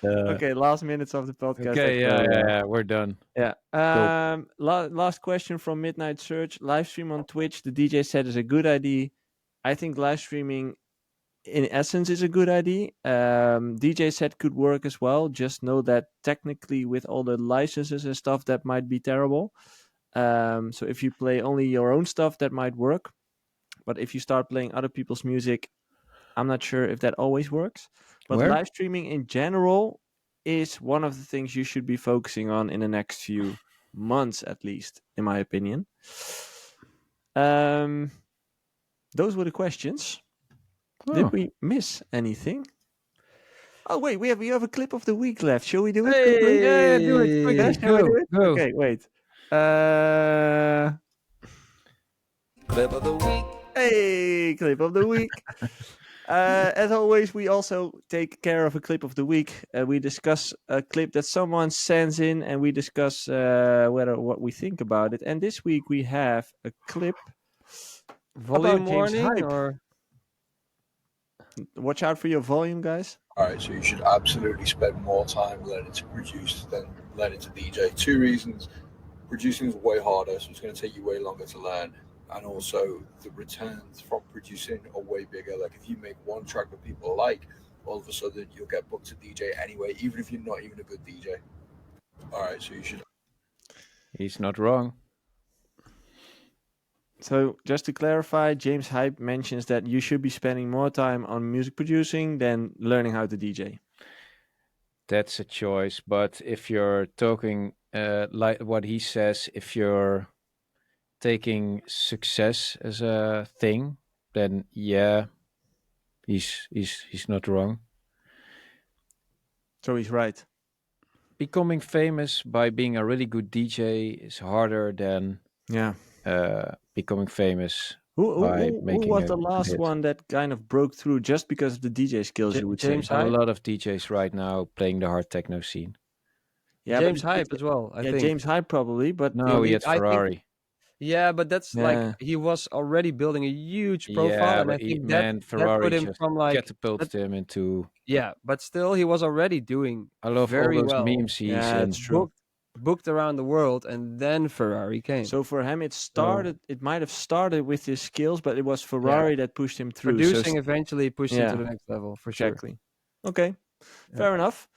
okay. Last minutes of the podcast. Okay, yeah, we're done. Yeah. Cool. Last question from Midnight Search. Live stream on Twitch. The DJ said is a good idea. I think live streaming, in essence, is a good idea. DJ said could work as well. Just know that technically, with all the licenses and stuff, that might be terrible. So if you play only your own stuff, that might work. But if you start playing other people's music, I'm not sure if that always works. But Where? live streaming in general is one of the things you should be focusing on in the next few months, at least, in my opinion. Those were the questions. Oh. Did we miss anything? Oh wait, we have a clip of the week left. Shall we do it? Hey! quickly? Yeah, do it Yeah, quickly. shall we do it? Go. Okay, wait. Clip of the week. Hey, clip of the week. As always, we also take care of a clip of the week. We discuss a clip that someone sends in, and we discuss what we think about it. And this week we have a clip. Volume James warning Hype. or Watch out for your volume, guys. Alright, so you should absolutely spend more time learning to produce than learning to DJ. 2 reasons. Producing is way harder, so it's going to take you way longer to learn. And also, the returns from producing are way bigger. Like, if you make one track that people like, all of a sudden you'll get booked to DJ anyway, even if you're not even a good DJ. Alright, so you should. He's not wrong. So, just to clarify, James Hype mentions that you should be spending more time on music producing than learning how to DJ. That's a choice. But if you're talking like what he says, if you're taking success as a thing, then yeah, he's not wrong. So he's right. Becoming famous by being a really good DJ is harder than Yeah. becoming famous. Who making was a the good last hit. one that kind of broke through just because of the DJ skills, you would James say? A Hype? lot of DJs right now playing the hard techno scene. Yeah, James but Hype as well, I think. James Hype probably, but No, he had I think- Ferrari. Yeah, but that's Yeah. like he was already building a huge profile, Yeah, and I but think man, that Ferrari put him just from like catapulted him into. yeah, but still he was already doing I love very all those well. memes he's Yeah, in. that's true. booked around the world, and then Ferrari came. So for him, it might have started with his skills, but it was Ferrari that pushed him through. Producing eventually pushed him Yeah. to the next level for Exactly. Okay, fair enough.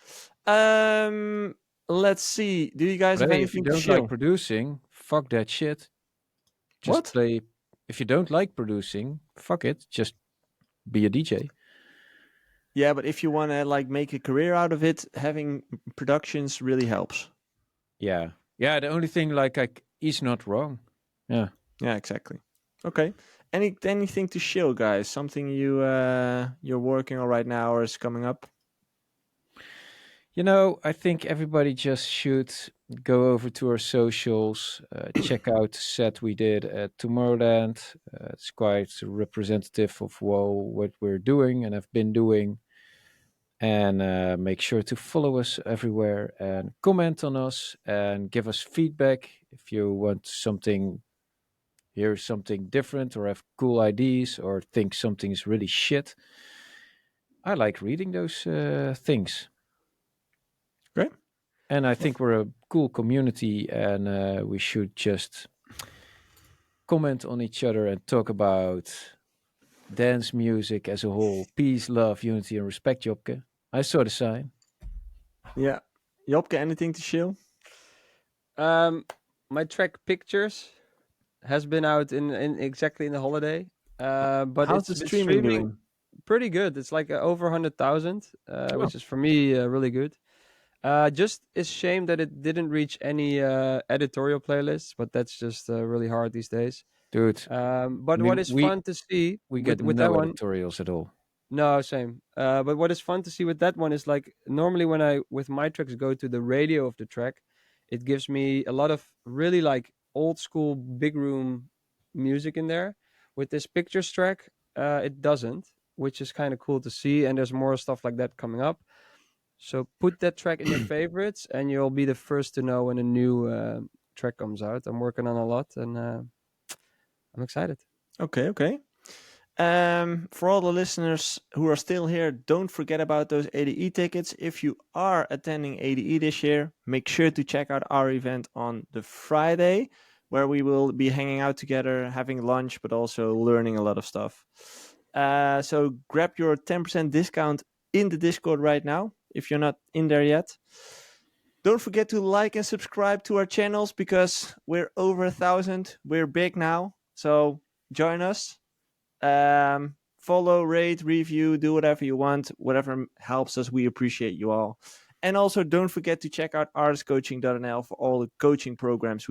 Let's see. Do you guys But have hey, if you anything to don't share? like producing, fuck that shit. Just What? play. If you don't like producing, fuck it. Just be a DJ. Yeah, but if you want to like make a career out of it, having productions really helps. Yeah. Yeah, the only thing he's not wrong. Yeah. Yeah, exactly. Okay. Anything to show, guys? Something you're working on right now or is coming up? You know, I think everybody just should go over to our socials, check out the set we did at Tomorrowland. It's quite representative of what we're doing and have been doing. And make sure to follow us everywhere and comment on us and give us feedback if you want hear something different or have cool ideas or think something's really shit. I like reading those things. Great. And I think we're a cool community and we should just comment on each other and talk about dance music as a whole. Peace, love, unity, and respect, Jopke. I saw the sign. Yeah. Jopke, anything to show? My track Pictures has been out in exactly in the holiday. But How's it's the been streaming doing? pretty good. It's like over 100,000, which is for me really good. Just it's shame that it didn't reach any editorial playlists, but that's just really hard these days. Dude, But I mean, what is fun to see we get with no that one? editorials at all. No, same. But what is fun to see with that one is like normally when I with my tracks go to the radio of the track, it gives me a lot of really like old school big room music in there. With this pictures track, it doesn't, which is kind of cool to see. And there's more stuff like that coming up. So put that track in your favorites, and you'll be the first to know when a new track comes out. I'm working on a lot, and I'm excited. Okay. For all the listeners who are still here, don't forget about those ADE tickets. If you are attending ADE this year, make sure to check out our event on the Friday, where we will be hanging out together, having lunch, but also learning a lot of stuff. So grab your 10% discount in the Discord right now, if you're not in there yet. Don't forget to like and subscribe to our channels, because we're over 1,000. We're big now. So join us. Follow, rate, review, do whatever you want. Whatever helps us, we appreciate you all. And also don't forget to check out artistcoaching.nl for all the coaching programs.